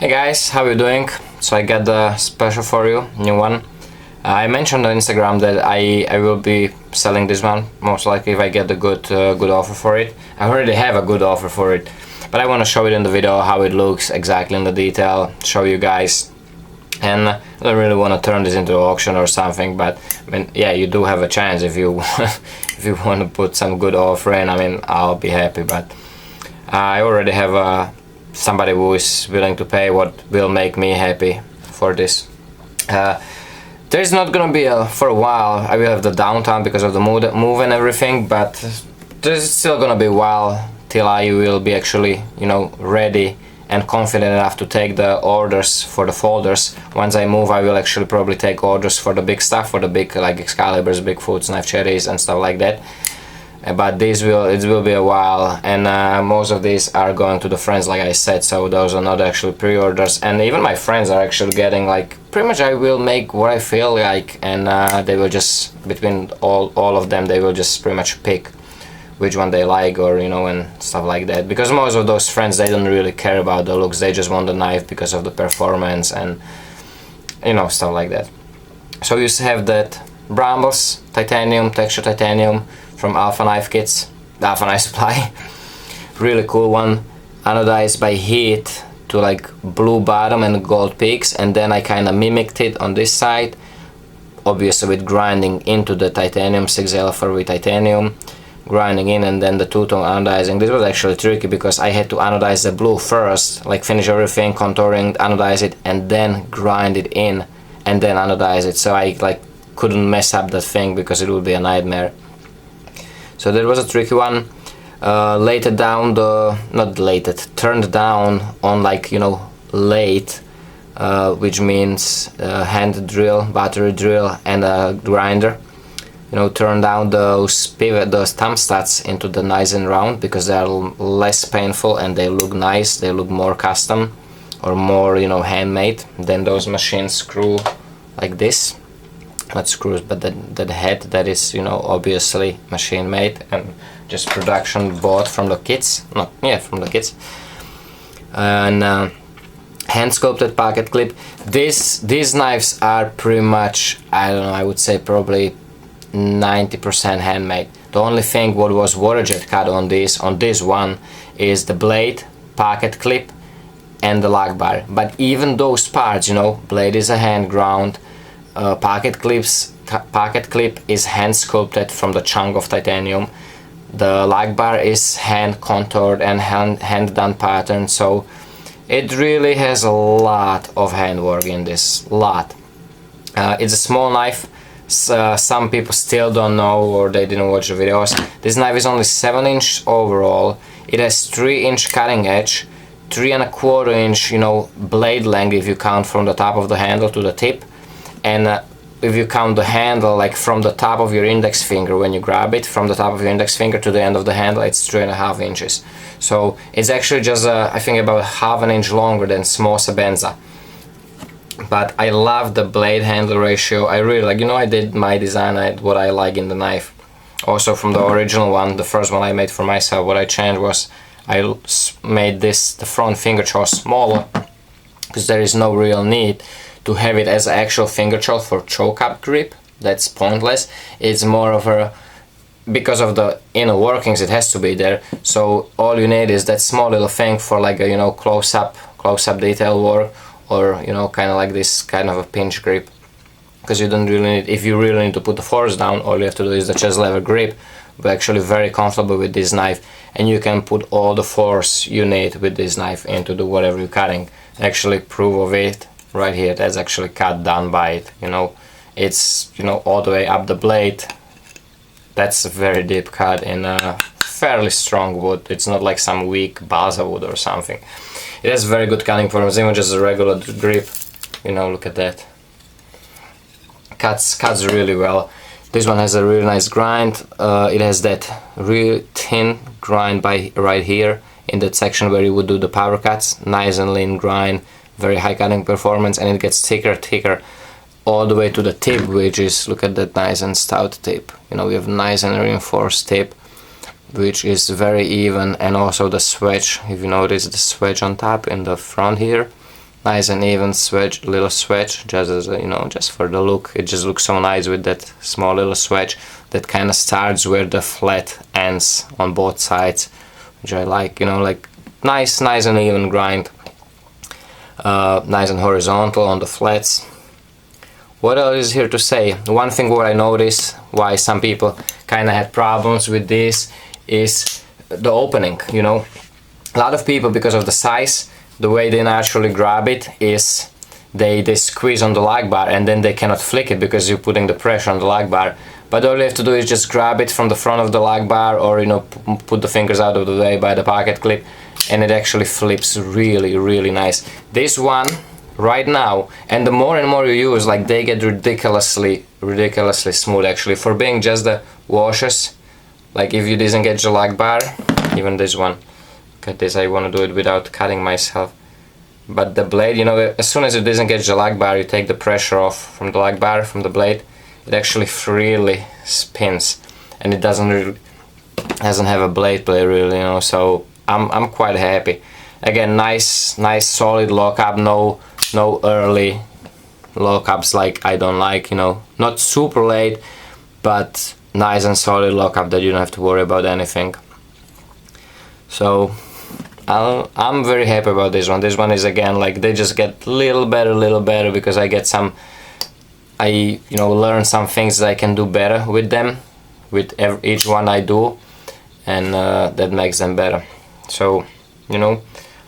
Hey guys, how you doing? So I got the special for you, new one. I mentioned on Instagram that I will be selling this one, most likely if I get a good offer for it. I already have a good offer for it, but I want to show it in the video how it looks exactly in the detail, show you guys. And I don't really want to turn this into an auction or something, but I mean, yeah, you do have a chance if you if you want to put some good offer in. I mean, I'll be happy, but I already have somebody who is willing to pay what will make me happy for this. There's not gonna be for a while. I will have the downtime because of the move and everything, but there's still gonna be a while till I will be actually, you know, ready and confident enough to take the orders for the folders. Once I move, I will actually probably take orders for the big stuff, for the big like Excaliburs, Bigfoots, Knife Cherries and stuff like that. But it will be a while, and most of these are going to the friends, like I said, so those are not actually pre-orders. And even my friends are actually getting, like, pretty much I will make what I feel like, and they will just, between all of them, they will just pretty much pick which one they like, or you know, and stuff like that. Because most of those friends, they don't really care about the looks, they just want the knife because of the performance and, you know, stuff like that. So you have that Brambles titanium, texture titanium from Alpha Knife Kits, the Alpha Knife Supply. Really cool one, anodized by heat to like blue bottom and gold peaks, and then I kind of mimicked it on this side, obviously with grinding into the titanium, 6 alpha with titanium, grinding in, and then the two-tone anodizing. This was actually tricky because I had to anodize the blue first, like finish everything, contouring, anodize it, and then grind it in, and then anodize it, so I like couldn't mess up that thing because it would be a nightmare. So that was a tricky one. Turned down on, like, you know, late, which means hand drill, battery drill, and a grinder. You know, turn down those thumb studs into the nice and round because they are less painful and they look nice. They look more custom or more, you know, handmade than those machine screw like this. Not screws, but the head that is, you know, obviously machine made and just production bought from the kits. From the kits. And hand sculpted pocket clip. These knives are pretty much, I don't know, I would say probably 90% handmade. The only thing what was waterjet cut on this one is the blade, pocket clip, and the lock bar. But even those parts, you know, blade is a hand ground. Pocket clip is hand sculpted from the chunk of titanium. The lock bar is hand contoured and hand done pattern, so it really has a lot of handwork in this, lot. It's a small knife. Some people still don't know, or they didn't watch the videos. This knife is only 7 inch overall. It has 3 inch cutting edge, 3¼ inch, you know, blade length if you count from the top of the handle to the tip. And if you count the handle, like from the top of your index finger, when you grab it, from the top of your index finger to the end of the handle, it's 3½ inches. So it's actually just, I think, about ½ an inch longer than small Sabenza. But I love the blade handle ratio. I really like, you know, I did my design, what I like in the knife. Also from the original one, the first one I made for myself, what I changed was I made the front finger choil smaller, because there is no real need to have it as an actual finger choil for choke up grip. That's pointless. It's more of a, because of the inner workings, it has to be there. So all you need is that small little thing for, like, a, you know, close up detail work, or, you know, kind of like this kind of a pinch grip. Because you don't really need, if you really need to put the force down, all you have to do is the chest lever grip. But actually very comfortable with this knife, and you can put all the force you need with this knife into the whatever you're cutting. Actually, proof of it right here, that's actually cut down by it, you know. It's, you know, all the way up the blade. That's a very deep cut in a fairly strong wood. It's not like some weak balsa wood or something. It has very good cutting performance, even just a regular grip. You know, look at that. Cuts really well. This one has a really nice grind. It has that real thin grind by right here in that section where you would do the power cuts. Nice and lean grind, very high cutting performance, and it gets thicker all the way to the tip, which is, look at that nice and stout tip. You know, we have nice and reinforced tip, which is very even, and also the swedge, if you notice the swedge on top in the front here, Nice and even switch, little switch, just as a, you know, just for the look. It just looks so nice with that small little switch that kind of starts where the flat ends on both sides, which I like, you know, like nice and even grind. Nice and horizontal on the flats. What else is here to say? One thing what I noticed why some people kind of had problems with this is the opening, you know. A lot of people, because of the size, the way they naturally grab it is they squeeze on the lock bar and then they cannot flick it because you're putting the pressure on the lock bar. But all you have to do is just grab it from the front of the lock bar, or you know, put the fingers out of the way by the pocket clip, and it actually flips really nice. This one right now, and the more and more you use, like, they get ridiculously smooth actually, for being just the washers. Like if you disengage the lock bar, even this one, look at this, I want to do it without cutting myself. But the blade, you know, as soon as you disengage the lock bar, you take the pressure off from the lock bar, from the blade, it actually freely spins, and it doesn't have a blade play really, you know. So I'm quite happy. Again, nice solid lockup, no early lockups like I don't like, you know, not super late, but nice and solid lockup that you don't have to worry about anything. So I'm very happy about this one. This one is, again, like, they just get little better because I get some, you know, learn some things that I can do better with them, with each one I do, and that makes them better. So, you know,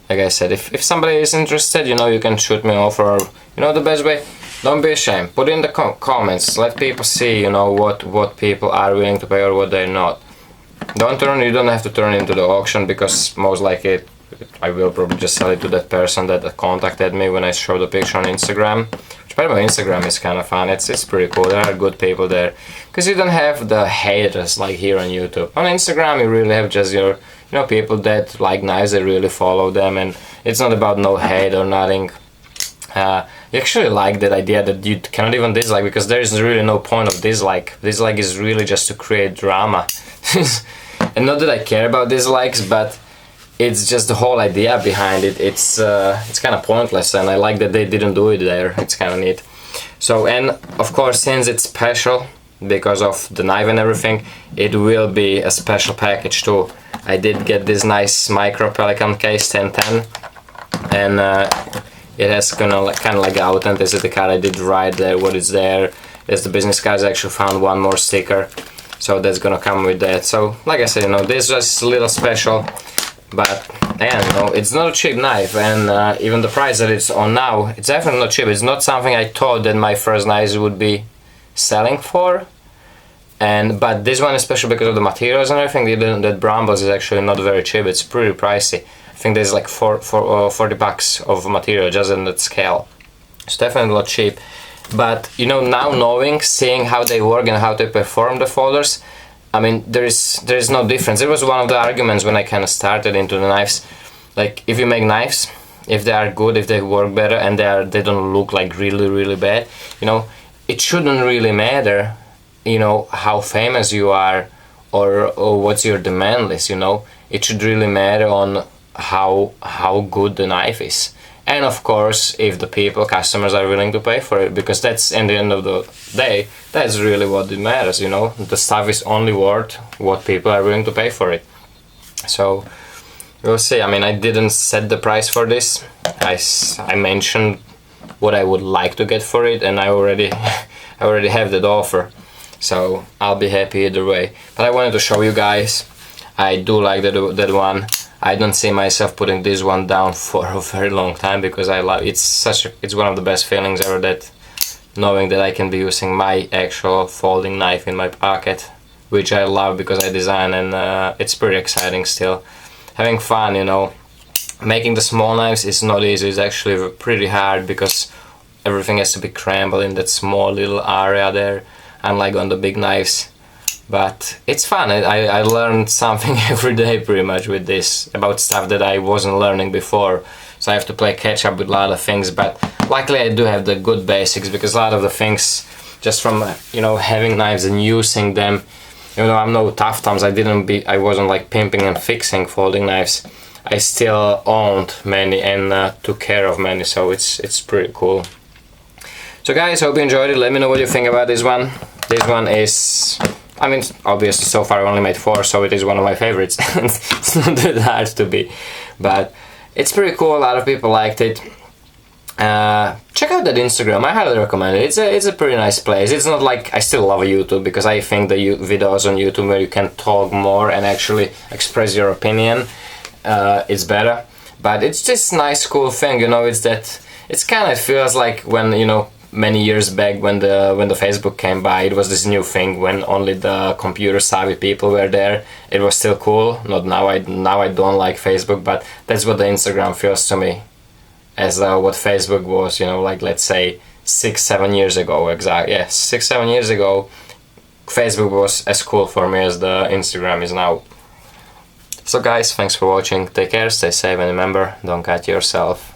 like I said, if somebody is interested, you know, you can shoot me off, or, you know, the best way, don't be ashamed, put in the comments, let people see, you know, what people are willing to pay or what they're not. You don't have to turn it into the auction, because most likely I will probably just sell it to that person that contacted me when I showed the picture on Instagram. Which, by the way, Instagram is kind of fun. It's pretty cool. There are good people there, because you don't have the haters like here on YouTube. On Instagram you really have just your, you know, people that like knives, that really follow them, and it's not about no hate or nothing. You actually like that idea that you cannot even dislike, because there is really no point of dislike. Dislike is really just to create drama. And not that I care about dislikes, but it's just the whole idea behind it. It's kind of pointless, and I like that they didn't do it there. It's kind of neat. So, and of course, since it's special because of the knife and everything, it will be a special package too. I did get this nice micro Pelican case 1010, and it has kind of like the authenticity card. I did write there what is there. As the business cards, I actually found one more sticker, so that's gonna come with that. So, like I said, you know, this was a little special, but again, you know, it's not a cheap knife, and even the price that it's on now, it's definitely not cheap. It's not something I thought that my first knives would be selling for. But this one, especially because of the materials and everything, that Brambles is actually not very cheap. It's pretty pricey. I think there's like 40 bucks of material just in that scale. It's definitely not cheap. But, you know, now seeing how they work and how they perform the folders, I mean, there is no difference. It was one of the arguments when I kind of started into the knives. Like, if you make knives, if they are good, if they work better, and they don't look like really bad, you know, it shouldn't really matter, you know, how famous you are or what's your demand list, you know. It should really matter on how good the knife is. And of course, if the customers are willing to pay for it, because that's, in the end of the day, that's really what it matters, you know. The stuff is only worth what people are willing to pay for it. So, we'll see. I mean, I didn't set the price for this. I mentioned what I would like to get for it, and I already have that offer. So, I'll be happy either way. But I wanted to show you guys. I do like that one. I don't see myself putting this one down for a very long time, because I love it's one of the best feelings ever, that knowing that I can be using my actual folding knife in my pocket, which I love because I design, and it's pretty exciting still. Having fun, you know. Making the small knives is not easy. It's actually pretty hard, because everything has to be crammed in that small little area there, unlike on the big knives. But it's fun. I learned something every day pretty much with this, about stuff that I wasn't learning before. So I have to play catch up with a lot of things, but luckily I do have the good basics, because a lot of the things, just from, you know, having knives and using them, you know, I'm no tough thumbs. I wasn't like pimping and fixing folding knives. I still owned many and took care of many, so it's pretty cool. So guys, hope you enjoyed it. Let me know what you think about this one. This one is, I mean, obviously so far I only made 4, so it is one of my favorites. It's not that hard to be, but it's pretty cool. A lot of people liked it. Check out that Instagram, I highly recommend it. It's a pretty nice place. It's not like, I still love YouTube because I think the videos on YouTube where you can talk more and actually express your opinion, it's better. But it's just nice, cool thing, you know. It's that, it's kind of feels like when, you know, many years back when the Facebook came by, it was this new thing when only the computer savvy people were there. It was still cool. Not now. Now I don't like Facebook, but that's what the Instagram feels to me, as what Facebook was, you know, like let's say 6-7 years ago. Exactly, yeah, 6-7 years ago, Facebook was as cool for me as the Instagram is now. So guys, thanks for watching. Take care, stay safe, and remember, don't cut yourself.